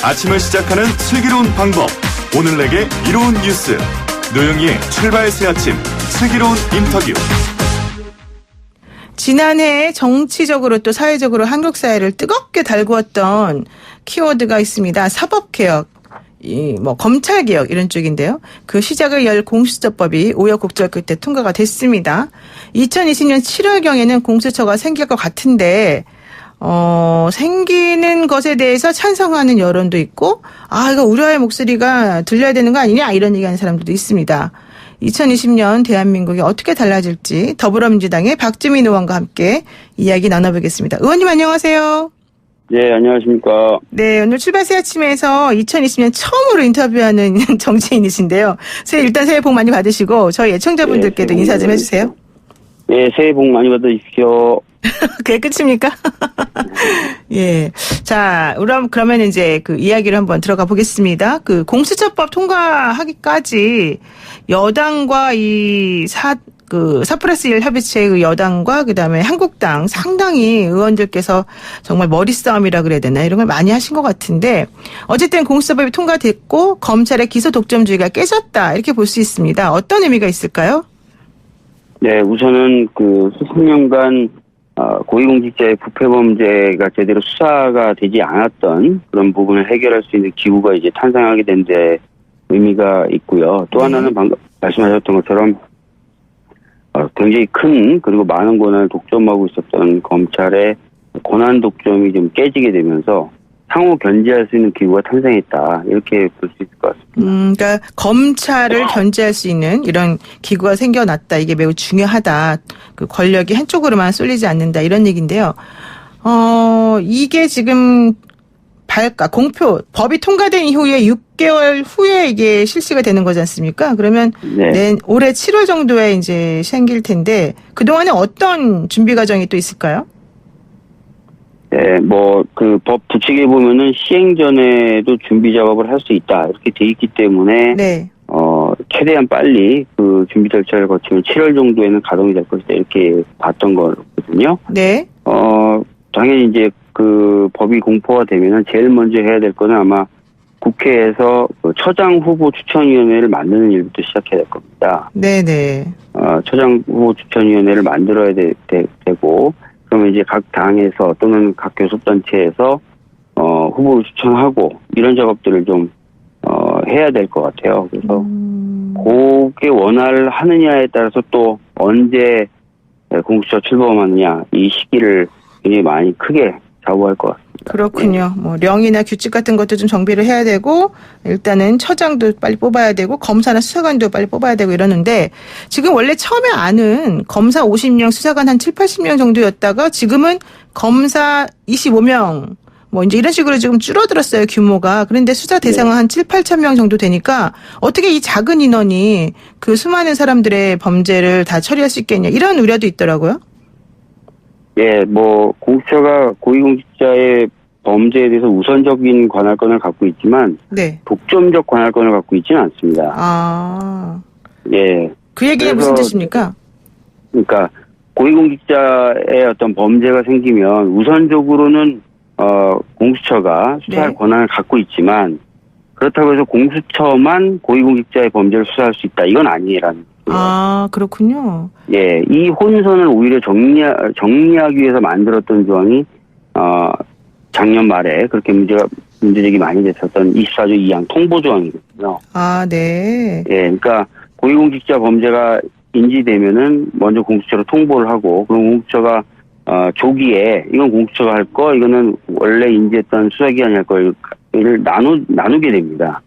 아침을 시작하는 슬기로운 방법. 오늘 내게 이로운 뉴스. 노영희의 출발 새 아침 슬기로운 인터뷰. 지난해 정치적으로 또 사회적으로 한국 사회를 뜨겁게 달구었던 키워드가 있습니다. 사법개혁, 검찰개혁 이런 쪽인데요. 그 시작을 열 공수처법이 우여곡절 끝에 통과가 됐습니다. 2020년 7월경에는 공수처가 생길 것 같은데 생기는 것에 대해서 찬성하는 여론도 있고, 이거 우려의 목소리가 들려야 되는 거 아니냐 이런 얘기하는 사람들도 있습니다. 2020년 대한민국이 어떻게 달라질지 더불어민주당의 박주민 의원과 함께 이야기 나눠보겠습니다. 의원님 안녕하세요. 네, 안녕하십니까. 네, 오늘 출발 새 아침에서 2020년 처음으로 인터뷰하는 정치인이신데요. 일단 새해 복 많이 받으시고 저희 애청자분들께도 인사 좀 해주세요. 네, 새해 복 많이 받으십시오. 그게 끝입니까? 예. 자, 그러면 이제 그 이야기를 한번 들어가 보겠습니다. 그 공수처법 통과하기까지 여당과 이 4+1 협의체의 여당과 그다음에 한국당 상당히 의원들께서 정말 머리 싸움이라 그래야 되나 이런 걸 많이 하신 것 같은데 어쨌든 공수처법이 통과됐고 검찰의 기소 독점주의가 깨졌다 이렇게 볼 수 있습니다. 어떤 의미가 있을까요? 네, 우선은 수십 년간 고위공직자의 부패범죄가 제대로 수사가 되지 않았던 그런 부분을 해결할 수 있는 기구가 이제 탄생하게 된 데 의미가 있고요. 또 하나는 방금 말씀하셨던 것처럼 굉장히 큰 그리고 많은 권한을 독점하고 있었던 검찰의 권한 독점이 좀 깨지게 되면서 상호 견제할 수 있는 기구가 탄생했다. 이렇게 볼 수 있을 것 같습니다. 그러니까 검찰을 견제할 수 있는 이런 기구가 생겨났다. 이게 매우 중요하다. 그 권력이 한쪽으로만 쏠리지 않는다. 이런 얘기인데요. 이게 지금 법이 통과된 이후에 6개월 후에 이게 실시가 되는 거지 않습니까? 그러면 네. 올해 7월 정도에 이제 생길 텐데 그동안에 어떤 준비 과정이 또 있을까요? 네, 법 부칙에 보면은 시행 전에도 준비 작업을 할 수 있다. 이렇게 돼 있기 때문에. 네. 최대한 빨리 그 준비 절차를 거치면 7월 정도에는 가동이 될 것이다. 이렇게 봤던 거거든요. 네. 당연히 이제 그 법이 공포가 되면은 제일 먼저 해야 될 거는 아마 국회에서 처장 후보 추천위원회를 만드는 일부터 시작해야 될 겁니다. 네네. 처장 후보 추천위원회를 만들어야 되고, 그러면 이제 각 당에서 또는 각 교섭단체에서 후보를 추천하고 이런 작업들을 좀 해야 될 것 같아요. 그래서 그게 원활 하느냐에 따라서 또 언제 공수처 출범하느냐 이 시기를 굉장히 많이 크게 좌우할 것 같습니다. 그렇군요. 령이나 규칙 같은 것도 좀 정비를 해야 되고 일단은 처장도 빨리 뽑아야 되고 검사나 수사관도 빨리 뽑아야 되고 이러는데 지금 원래 처음에 안은 검사 50명, 수사관 한 7, 80명 정도였다가 지금은 검사 25명 이제 이런 식으로 지금 줄어들었어요, 규모가. 그런데 수사 대상은 한 7, 8천 명 정도 되니까 어떻게 이 작은 인원이 그 수많은 사람들의 범죄를 다 처리할 수 있겠냐 이런 우려도 있더라고요. 예, 공수처가 고위공직자의 범죄에 대해서 우선적인 관할권을 갖고 있지만 네. 독점적 관할권을 갖고 있지는 않습니다. 예. 그 얘기가 무슨 뜻입니까? 그러니까 고위공직자의 어떤 범죄가 생기면 우선적으로는 공수처가 수사할 네. 권한을 갖고 있지만 그렇다고 해서 공수처만 고위공직자의 범죄를 수사할 수 있다. 이건 아니라는 거예요. 그렇군요. 예, 이 혼선을 오히려 정리하기 위해서 만들었던 조항이 작년 말에 그렇게 문제제기 많이 됐었던 24조 2항 통보 조항이거든요. 네. 예, 그러니까 고위공직자 범죄가 인지되면은 먼저 공수처로 통보를 하고 그럼 공수처가 조기에 이건 공수처가 할 거, 이거는 원래 인지했던 수사기관이 할 거를 나누게 됩니다.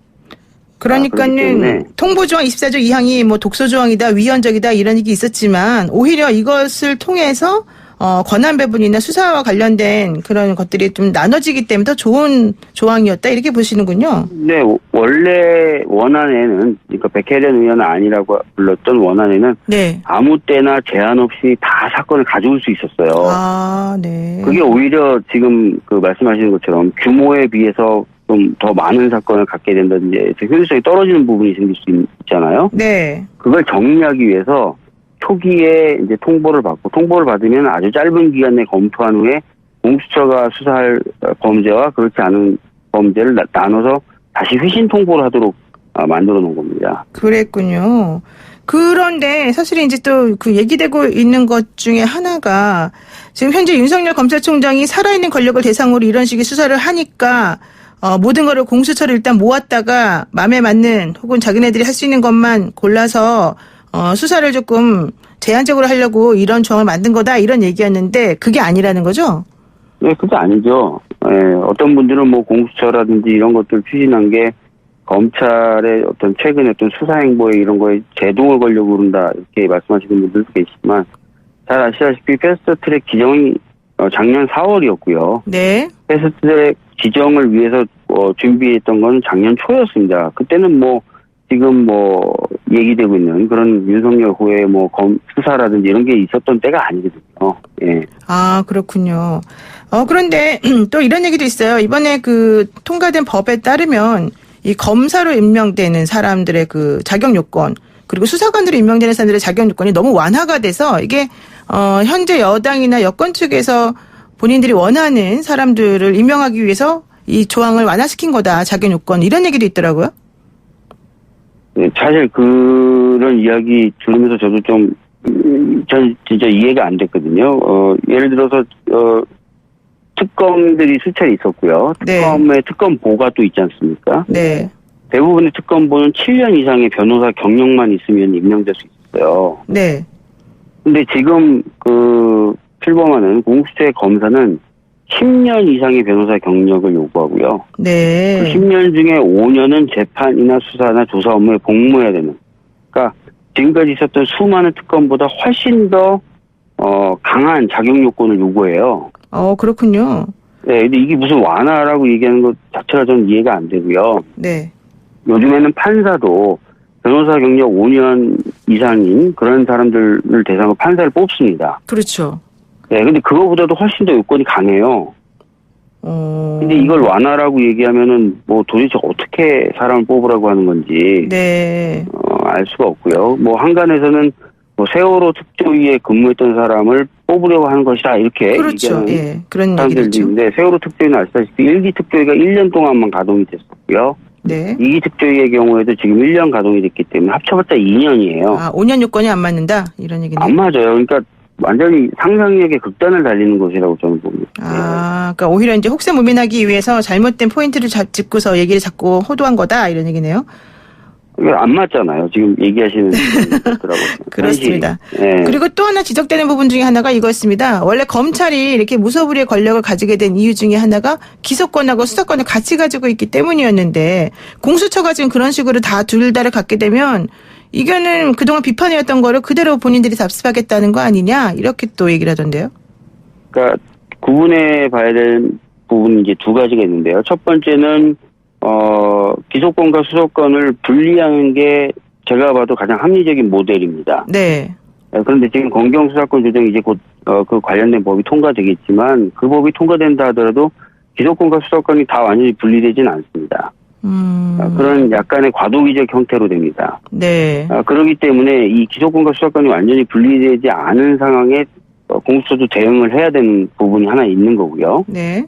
그러니까는 통보조항 24조 2항이 독소조항이다, 위헌적이다 이런 얘기 있었지만 오히려 이것을 통해서 권한 배분이나 수사와 관련된 그런 것들이 좀 나눠지기 때문에 더 좋은 조항이었다 이렇게 보시는군요. 네, 원래 원안에는 그러니까 백혜련 의원은 아니라고 불렀던 원안에는 네. 아무 때나 제한 없이 다 사건을 가져올 수 있었어요. 네. 그게 오히려 지금 말씀하시는 것처럼 규모에 비해서 좀 더 많은 사건을 갖게 된다든지 효율성이 떨어지는 부분이 생길 수 있잖아요. 네. 그걸 정리하기 위해서 초기에 이제 통보를 받으면 아주 짧은 기간 내에 검토한 후에 공수처가 수사할 범죄와 그렇지 않은 범죄를 나눠서 다시 회신 통보를 하도록 만들어 놓은 겁니다. 그랬군요. 그런데 사실은 이제 또 그 얘기되고 있는 것 중에 하나가 지금 현재 윤석열 검찰총장이 살아있는 권력을 대상으로 이런 식의 수사를 하니까 모든 거를 공수처를 일단 모았다가 마음에 맞는 혹은 자기네들이 할 수 있는 것만 골라서 수사를 조금 제한적으로 하려고 이런 조항을 만든 거다 이런 얘기였는데 그게 아니라는 거죠? 네, 그게 아니죠. 어떤 분들은 뭐 공수처라든지 이런 것들 추진한 게 검찰의 어떤 최근에 어떤 수사 행보에 이런 거에 제동을 걸려고 그런다 이렇게 말씀하시는 분들도 계시지만 잘 아시다시피 패스트트랙 지정이 작년 4월이었고요. 네. 패스트트랙 지정을 위해서 준비했던 건 작년 초였습니다. 그때는 뭐 지금 뭐 얘기되고 있는 그런 윤석열 후에 뭐 수사라든지 이런 게 있었던 때가 아니거든요. 예. 아, 그렇군요. 그런데 또 이런 얘기도 있어요. 이번에 그 통과된 법에 따르면 이 검사로 임명되는 사람들의 그 자격 요건 그리고 수사관으로 임명되는 사람들의 자격 요건이 너무 완화가 돼서 이게 현재 여당이나 여권 측에서 본인들이 원하는 사람들을 임명하기 위해서 이 조항을 완화시킨 거다. 자격 요건 이런 얘기도 있더라고요. 네, 사실 그런 이야기 들으면서 저도 전 진짜 이해가 안 됐거든요. 예를 들어서 특검들이 수차례 있었고요. 특검의 특검보가 또 있지 않습니까? 네. 대부분의 특검보는 7년 이상의 변호사 경력만 있으면 임명될 수 있어요. 네. 근데 지금 필범하는 공수처의 검사는 10년 이상의 변호사 경력을 요구하고요. 네. 그 10년 중에 5년은 재판이나 수사나 조사 업무에 복무해야 되는. 그러니까 지금까지 있었던 수많은 특검보다 훨씬 더 강한 자격 요건을 요구해요. 그렇군요. 네, 근데 이게 무슨 완화라고 얘기하는 것 자체가 좀 이해가 안 되고요. 네. 요즘에는 판사도 변호사 경력 5년 이상인 그런 사람들을 대상으로 판사를 뽑습니다. 그렇죠. 네, 근데 그거보다도 훨씬 더 요건이 강해요. 근데 이걸 완화라고 얘기하면은 뭐 도대체 어떻게 사람을 뽑으라고 하는 건지. 네. 알 수가 없고요. 뭐 한간에서는 뭐 세월호 특조위에 근무했던 사람을 뽑으려고 하는 것이다 이렇게 그렇죠. 예, 그런 사람들도 얘기죠. 있는데 세월호 특조위는 아시다시피 1기 특조위가 1년 동안만 가동이 됐었고요. 네. 2기 특조위의 경우에도 지금 1년 가동이 됐기 때문에 합쳐봤자 2년이에요. 5년 요건이 안 맞는다 이런 얘기네요. 안 맞아요. 그러니까 완전히 상상력의 극단을 달리는 것이라고 저는 봅니다. 그러니까 오히려 이제 혹세무민하기 위해서 잘못된 포인트를 짚고서 얘기를 자꾸 호도한 거다 이런 얘기네요. 안 맞잖아요. 지금 얘기하시는 것들하고. 그렇습니다. 네. 그리고 또 하나 지적되는 부분 중에 하나가 이거였습니다. 원래 검찰이 이렇게 무소불위의 권력을 가지게 된 이유 중에 하나가 기소권하고 수사권을 같이 가지고 있기 때문이었는데 공수처가 지금 그런 식으로 다 둘 다를 갖게 되면 이거는 그동안 비판이었던 거를 그대로 본인들이 답습하겠다는 거 아니냐 이렇게 또 얘기를 하던데요. 그러니까 구분해 봐야 될 부분이 이제 두 가지가 있는데요. 첫 번째는 기소권과 수사권을 분리하는 게 제가 봐도 가장 합리적인 모델입니다. 네. 그런데 지금 검경 수사권 조정이 이제 곧 그 관련된 법이 통과되겠지만 그 법이 통과된다 하더라도 기소권과 수사권이 다 완전히 분리되지는 않습니다. 그런 약간의 과도기적 형태로 됩니다. 네. 그렇기 때문에 이 기소권과 수사권이 완전히 분리되지 않은 상황에 공수처도 대응을 해야 되는 부분이 하나 있는 거고요. 네.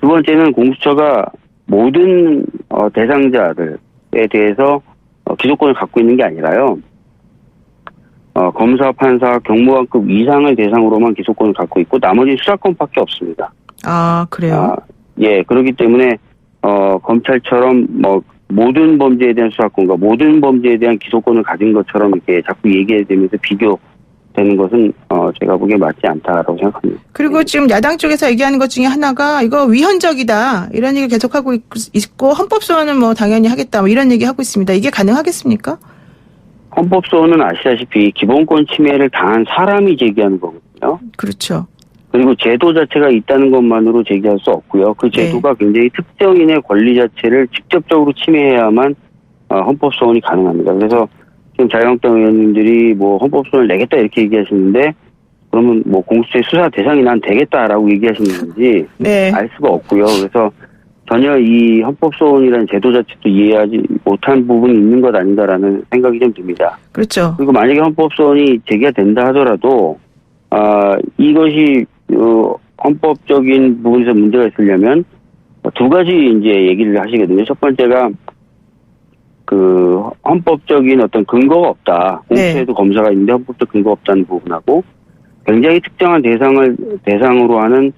두 번째는 공수처가 모든 대상자들에 대해서 기소권을 갖고 있는 게 아니라요. 검사, 판사, 경무관급 이상을 대상으로만 기소권을 갖고 있고 나머지는 수사권밖에 없습니다. 그래요? 예, 그렇기 때문에 검찰처럼 뭐 모든 범죄에 대한 수사권과 모든 범죄에 대한 기소권을 가진 것처럼 이렇게 자꾸 얘기되면서 비교되는 것은 제가 보기에 맞지 않다라고 생각합니다. 그리고 지금 야당 쪽에서 얘기하는 것 중에 하나가 이거 위헌적이다 이런 얘기를 계속하고 있고 헌법소원은 뭐 당연히 하겠다 뭐 이런 얘기 하고 있습니다. 이게 가능하겠습니까? 헌법소원은 아시다시피 기본권 침해를 당한 사람이 제기하는 거거든요. 그렇죠. 그리고 제도 자체가 있다는 것만으로 제기할 수 없고요. 그 제도가 굉장히 특정인의 권리 자체를 직접적으로 침해해야만 헌법소원이 가능합니다. 그래서 지금 자유한국당 의원님들이 뭐 헌법소원을 내겠다 이렇게 얘기하시는데 그러면 뭐 공수처의 수사 대상이 난 되겠다라고 얘기하시는 건지 네. 알 수가 없고요. 그래서 전혀 이 헌법소원이라는 제도 자체도 이해하지 못한 부분이 있는 것 아닌가라는 생각이 좀 듭니다. 그렇죠. 그리고 만약에 헌법소원이 제기가 된다 하더라도 이것이 헌법적인 부분에서 문제가 있으려면 두 가지 이제 얘기를 하시거든요. 첫 번째가 그 헌법적인 어떤 근거가 없다. 공수처에도 검사가 있는데 헌법적 근거 없다는 부분하고 굉장히 특정한 대상으로 하는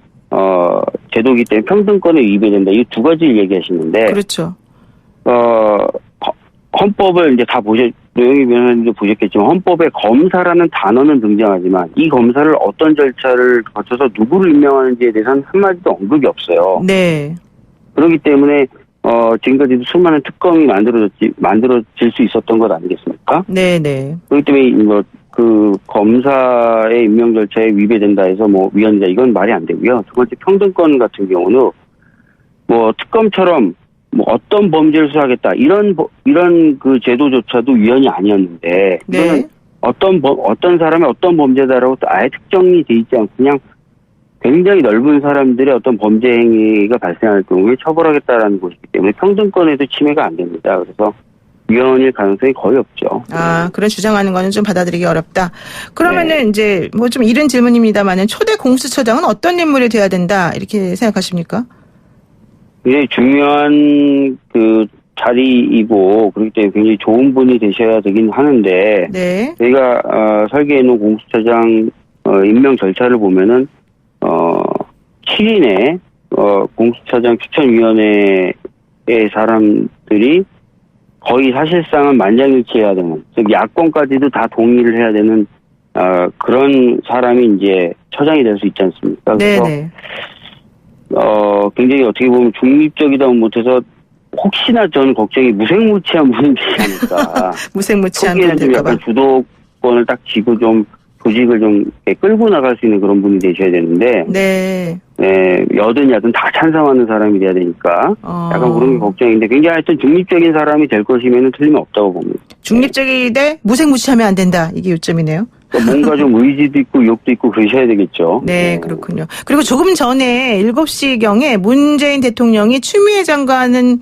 제도이기 때문에 평등권에 위배된다. 이 두 가지를 얘기하시는데 그렇죠. 헌법을 이제 다 노영희 변호사님도 보셨겠지만 헌법에 검사라는 단어는 등장하지만 이 검사를 어떤 절차를 거쳐서 누구를 임명하는지에 대해서는 한마디도 언급이 없어요. 네. 그렇기 때문에 지금까지도 수많은 특검이 만들어질 수 있었던 것 아니겠습니까? 네네. 그렇기 때문에 그 검사의 임명 절차에 위배된다 해서 위헌이다 이건 말이 안 되고요. 두 번째 평등권 같은 경우는 특검처럼 어떤 범죄를 수사하겠다 이런 그 제도조차도 위헌이 아니었는데 네. 어떤 사람의 어떤 범죄다라고 아예 특정이 돼 있지 않고 그냥 굉장히 넓은 사람들의 어떤 범죄 행위가 발생할 경우에 처벌하겠다라는 것이기 때문에 평등권에도 침해가 안 됩니다. 그래서 위헌일 가능성이 거의 없죠. 그런 주장하는 거는 좀 받아들이기 어렵다. 그러면은 이제 좀 이른 질문입니다만은 초대 공수처장은 어떤 인물이 돼야 된다 이렇게 생각하십니까? 굉장히 중요한 그 자리이고 그렇기 때문에 굉장히 좋은 분이 되셔야 되긴 하는데 네. 저희가 설계해놓은 공수처장 임명 절차를 보면은 7인의 공수처장 추천위원회의 사람들이 거의 사실상은 만장일치해야 되는, 즉 야권까지도 다 동의를 해야 되는 그런 사람이 이제 처장이 될 수 있지 않습니까? 그래서 네네. 굉장히 어떻게 보면 중립적이다 못해서 혹시나 저는 걱정이 무색무취한 분이 되지 않을까. 무색무취한 초기에는 좀 분들까봐. 약간 주도권을 딱 쥐고 좀 조직을 좀 끌고 나갈 수 있는 그런 분이 되셔야 되는데, 네. 여든 야든 다 찬성하는 사람이 돼야 되니까 약간 그런 게 걱정인데 굉장히 하여튼 중립적인 사람이 될 것이면 틀림없다고 봅니다. 중립적이되 무색무취하면 안 된다. 이게 요점이네요. 그러니까 뭔가 좀 의지도 있고 의욕도 있고 그러셔야 되겠죠. 네, 그렇군요. 그리고 조금 전에 7시경에 문재인 대통령이 추미애 장관에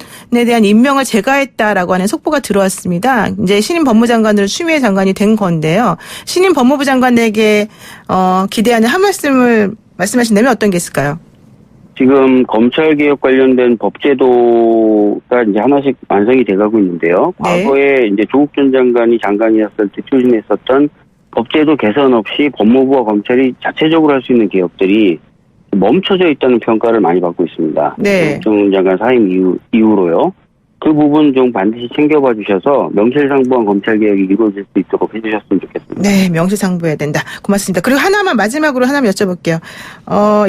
대한 임명을 제거했다라고 하는 속보가 들어왔습니다. 이제 신임 법무장관으로 추미애 장관이 된 건데요. 신임 법무부 장관에게 기대하는 한 말씀을 말씀하신다면 어떤 게 있을까요? 지금 검찰개혁 관련된 법제도가 이제 하나씩 완성이 돼가고 있는데요. 네. 과거에 이제 조국 전 장관이 장관이었을 때 추진했었던 법제도 개선 없이 법무부와 검찰이 자체적으로 할 수 있는 개혁들이 멈춰져 있다는 평가를 많이 받고 있습니다. 네. 조국 전 장관 사임 이후로요. 그 부분 좀 반드시 챙겨봐 주셔서 명실상부한 검찰개혁이 이루어질 수 있도록 해주셨으면 좋겠습니다. 네, 명실상부해야 된다. 고맙습니다. 그리고 마지막으로 하나만 여쭤볼게요.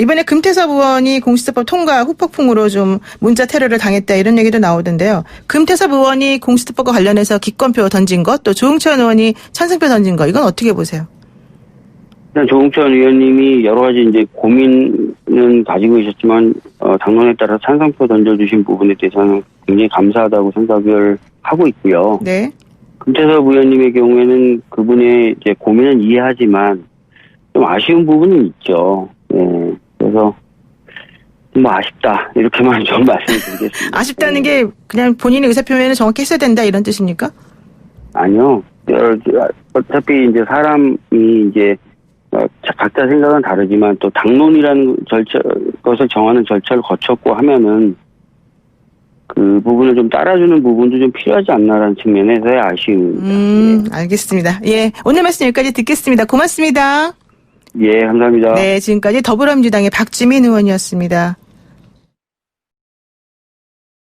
이번에 금태섭 의원이 공수처법 통과 후폭풍으로 좀 문자 테러를 당했다 이런 얘기도 나오던데요. 금태섭 의원이 공수처법과 관련해서 기권표 던진 것, 또 조응천 의원이 찬성표 던진 것, 이건 어떻게 보세요? 일단 조응천 의원님이 여러 가지 이제 고민은 가지고 계셨지만 당론에 따라 찬성표 던져주신 부분에 대해서는 굉장히 감사하다고 생각을 하고 있고요. 네. 금태섭 의원님의 경우에는 그분의 이제 고민은 이해하지만 좀 아쉬운 부분은 있죠. 네. 그래서 아쉽다 이렇게만 좀 말씀드리겠습니다. 아쉽다는 게 그냥 본인의 의사표현을 정확히 했어야 된다 이런 뜻입니까? 아니요. 어차피 이제 사람이 이제 각자 생각은 다르지만 또 당론이라는 것을 정하는 절차를 거쳤고 하면은 그 부분을 좀 따라주는 부분도 좀 필요하지 않나라는 측면에서의 아쉬움입니다. 알겠습니다. 예, 오늘 말씀 여기까지 듣겠습니다. 고맙습니다. 예, 감사합니다. 네, 지금까지 더불어민주당의 박지민 의원이었습니다.